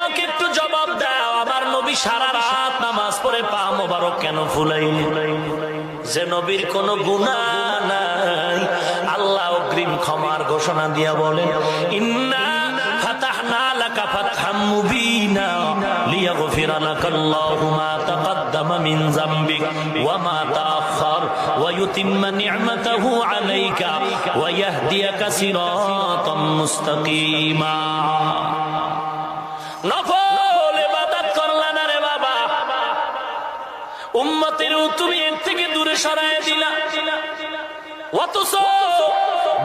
আমাকে একটু জবাব দাও, আমার নবী সারা রাত নামাজ পড়ে পা মোবারক কেন ফুলাইলেন? যে নবীর কোনো গুনাহ নাই, আল্লাহ অগ্রিম ক্ষমার ঘোষণা দিয়া বলেন, ইন্না ফাতাহনা লাকা ফাতহাম মুবিনা লিয়াগফিরা লাকাল্লাহু মা তাকাদ্দামা মিন যামবিক ওয়া মা তাআখার ওয়া ইউতিম্মা নি'মাতাহু আলাইকা ওয়া ইয়াহদিয়াকা সিরাতাম মুস্তাকিমা। নফল ইবাদত করলা না রে বাবা, উম্মতের তুমি এর থেকে দূরে সরায় দিলা। অথচ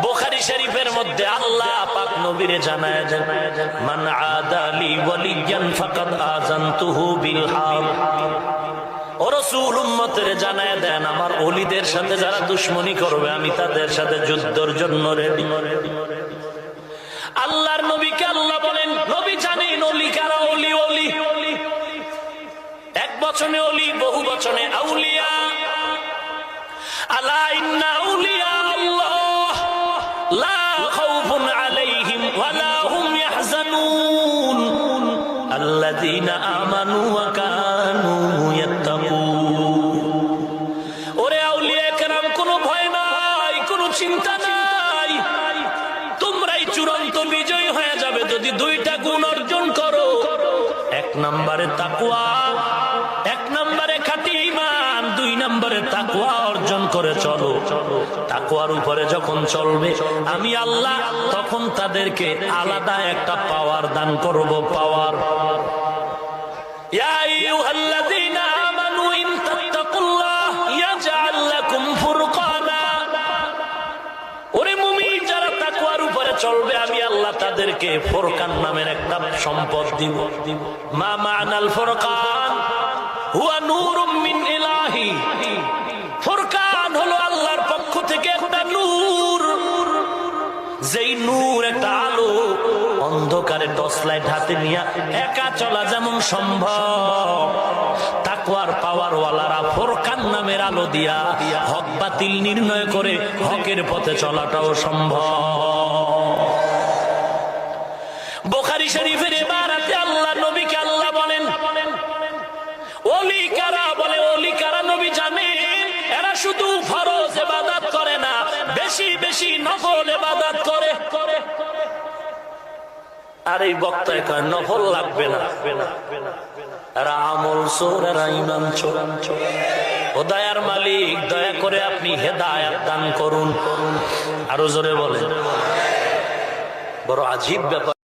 বুখারী শরীফের মধ্যে আল্লাহ পাক নবীরে জানায় দেন, মান আদালি ওয়ালিয়ান ফাকাদ আযানতুহু বিল হারব। ও রাসূল, উম্মতের জানায় দেন, আমার ওলিদের সাথে যারা দুশমনি করবে আমি তাদের সাথে যুদ্ধের জন্য রেডি। আল্লাহর নবীকে আল্লাহ বলেন, নবী জানেন ওলি কারা। ওলি ওলি এক বচনে ওলি, বহু বচনে আউলিয়া। আলা ইন্না আউলিয়া আল্লাহ লা খাউফুন আলাইহিম ওয়া লা হুম ইয়াহজানুন আল্লাযীনা আমানু ওয়া কানু ইয়াত্তাকুন। ওরে আউলিয়া কেরাম, কোনো ভয় নাই, কোনো চিন্তা নাই, তোমরাই চূড়ান্ত বিজয়ী হয়ে যাবে যদি দুইটা গুণ অর্জন করো। এক নম্বরে তাকওয়া, এক নম্বরে খাঁটি ঈমান, দুই নম্বরে তাকওয়া অর্জন করে চলো। তাকওয়ার উপরে যখন চলবে আমি আল্লাহ তখন তাদেরকে আলাদা একটা পাওয়ার দান করব। পাওয়ার, ইয়া আইয়ুহাল্লাযীনা আমানু ইন তাত্তাকুল্লাহ ইয়াজআল লাকুম ফুরকানা। ওরে মুমিন, যারা তাকওয়ার উপরে চলবে আমি আল্লাহ তাদেরকে ফুরকান নামের একটা সম্পদ দিব। মা মা'নাল ফুরকান হুয়া নূরুম মিন ইলাহি। ফুরকান হলো আল্লাহর পক্ষ থেকে একটা নূর, যেই নূর একটা আলো। অন্ধকারে টর্চ লাইট হাতে নিয়ে একা চলা যেমন সম্ভব, তাকওয়ার পাওয়ার ওয়ালারা ফুরকান নামের আলো দিয়া হক বাতিল নির্ণয় করে হকের পথে চলাটাও সম্ভব। বুখারী শরীফের ইবারাতে আল্লাহ নবীকে আল্লাহ বলেন, ওলি কারা? বলে ওলি কারা নবী জানেন, এরা শুধু ফরজ ইবাদত করে না, বেশি বেশি নফল ইবাদত করে। আর এই বক্তায় কয় নফল লাগবে না, এরা আমল চোর, এরা ঈমান চোর। ও দয়ার মালিক, দয়া করে আপনি হেদায়েত দান করুন। আরো জোরে বলেন। বড় আজীব ব্যাপার।